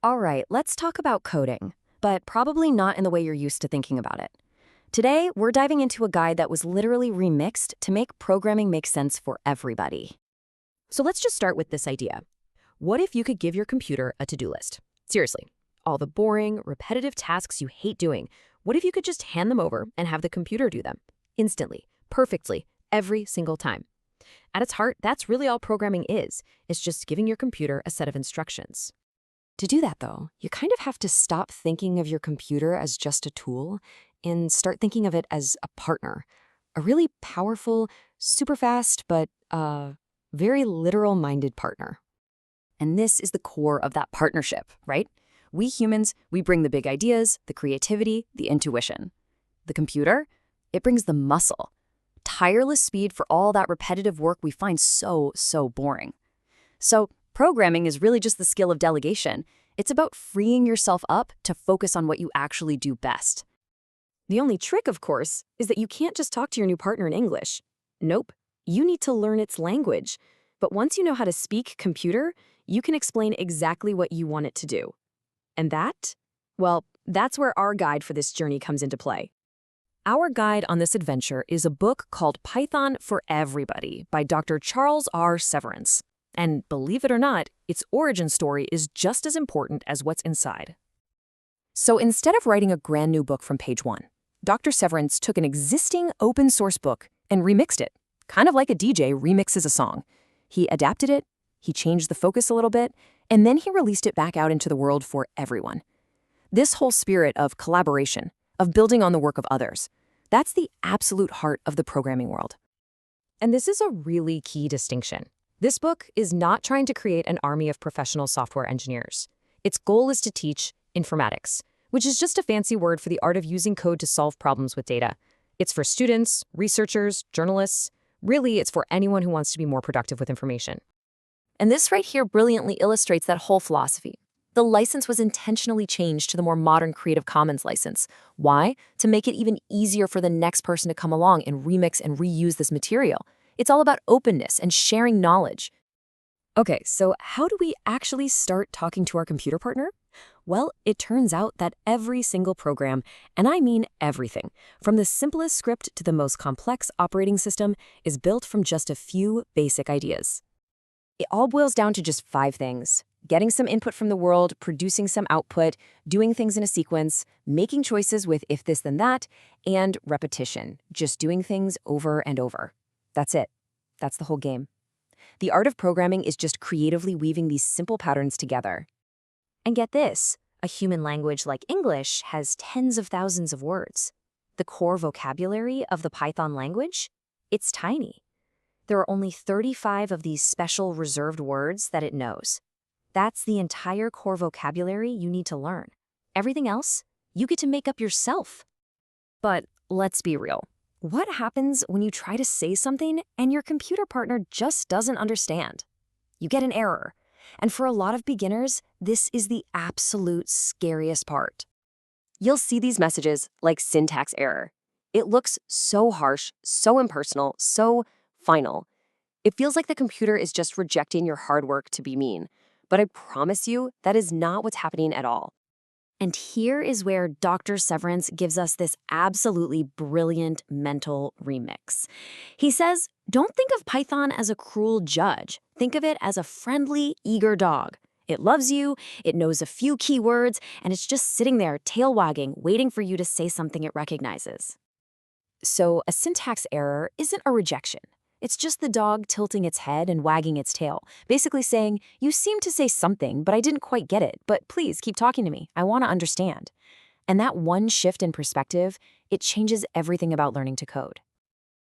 All right, let's talk about coding, but probably not in the way you're used to thinking about it. Today, we're diving into a guide that was literally remixed to make programming make sense for everybody. So let's just start with this idea. What if you could give your computer a to-do list? Seriously, all the boring, repetitive tasks you hate doing, what if you could just hand them over and have the computer do them? Instantly, perfectly, every single time. At its heart, that's really all programming is. It's just giving your computer a set of instructions. To do that, though, you kind of have to stop thinking of your computer as just a tool and start thinking of it as a partner. A really powerful, super fast, but very literal-minded partner. And this is the core of that partnership, right? We humans, we bring the big ideas, the creativity, the intuition. The computer, it brings the muscle. Tireless speed for all that repetitive work we find so boring. So programming is really just the skill of delegation. It's about freeing yourself up to focus on what you actually do best. The only trick, of course, is that you can't just talk to your new partner in English. Nope, you need to learn its language. But once you know how to speak computer, you can explain exactly what you want it to do. And that? Well, that's where our guide for this journey comes into play. Our guide on this adventure is a book called Python for Everybody by Dr. Charles R. Severance. And believe it or not, its origin story is just as important as what's inside. So instead of writing a brand new book from page one, Dr. Severance took an existing open source book and remixed it, kind of like a DJ remixes a song. He adapted it, he changed the focus a little bit, and then he released it back out into the world for everyone. This whole spirit of collaboration, of building on the work of others, that's the absolute heart of the programming world. And this is a really key distinction. This book is not trying to create an army of professional software engineers. Its goal is to teach informatics, which is just a fancy word for the art of using code to solve problems with data. It's for students, researchers, journalists. Really, it's for anyone who wants to be more productive with information. And this right here brilliantly illustrates that whole philosophy. The license was intentionally changed to the more modern Creative Commons license. Why? To make it even easier for the next person to come along and remix and reuse this material. It's all about openness and sharing knowledge. Okay, so how do we actually start talking to our computer partner? Well, it turns out that every single program, and I mean everything, from the simplest script to the most complex operating system, is built from just a few basic ideas. It all boils down to just 5 things: getting some input from the world, producing some output, doing things in a sequence, making choices with if this then that, and repetition, just doing things over and over. That's it. That's the whole game. The art of programming is just creatively weaving these simple patterns together. And get this, a human language like English has tens of thousands of words. The core vocabulary of the Python language? It's tiny. There are only 35 of these special reserved words that it knows. That's the entire core vocabulary you need to learn. Everything else, you get to make up yourself. But let's be real. What happens when you try to say something and your computer partner just doesn't understand? You get an error. And for a lot of beginners, this is the absolute scariest part. You'll see these messages like syntax error. It looks so harsh, so impersonal, so final. It feels like the computer is just rejecting your hard work to be mean. But I promise you, that is not what's happening at all. And here is where Dr. Severance gives us this absolutely brilliant mental remix. He says, don't think of Python as a cruel judge. Think of it as a friendly, eager dog. It loves you, it knows a few keywords, and it's just sitting there, tail wagging, waiting for you to say something it recognizes. So a syntax error isn't a rejection. It's just the dog tilting its head and wagging its tail, basically saying, you seem to say something, but I didn't quite get it, but please keep talking to me. I want to understand. And that one shift in perspective, it changes everything about learning to code.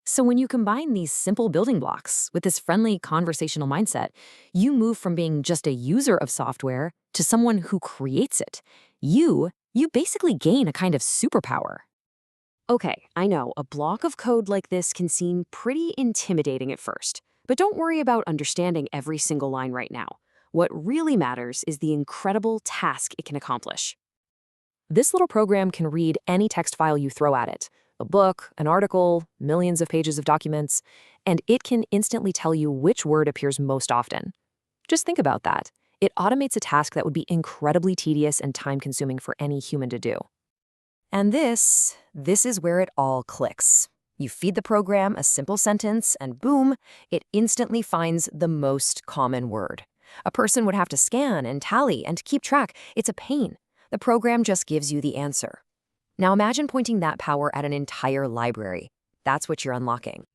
So when you combine these simple building blocks with this friendly conversational mindset, you move from being just a user of software to someone who creates it. You basically gain a kind of superpower. Okay, I know, a block of code like this can seem pretty intimidating at first, but don't worry about understanding every single line right now. What really matters is the incredible task it can accomplish. This little program can read any text file you throw at it, a book, an article, millions of pages of documents, and it can instantly tell you which word appears most often. Just think about that. It automates a task that would be incredibly tedious and time-consuming for any human to do. And this is where it all clicks. You feed the program a simple sentence, and boom, it instantly finds the most common word. A person would have to scan and tally and keep track. It's a pain. The program just gives you the answer. Now imagine pointing that power at an entire library. That's what you're unlocking.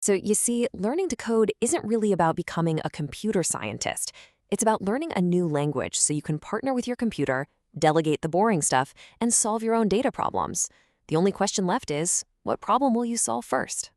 So you see, learning to code isn't really about becoming a computer scientist. It's about learning a new language so you can partner with your computer, delegate the boring stuff, and solve your own data problems. The only question left is, what problem will you solve first?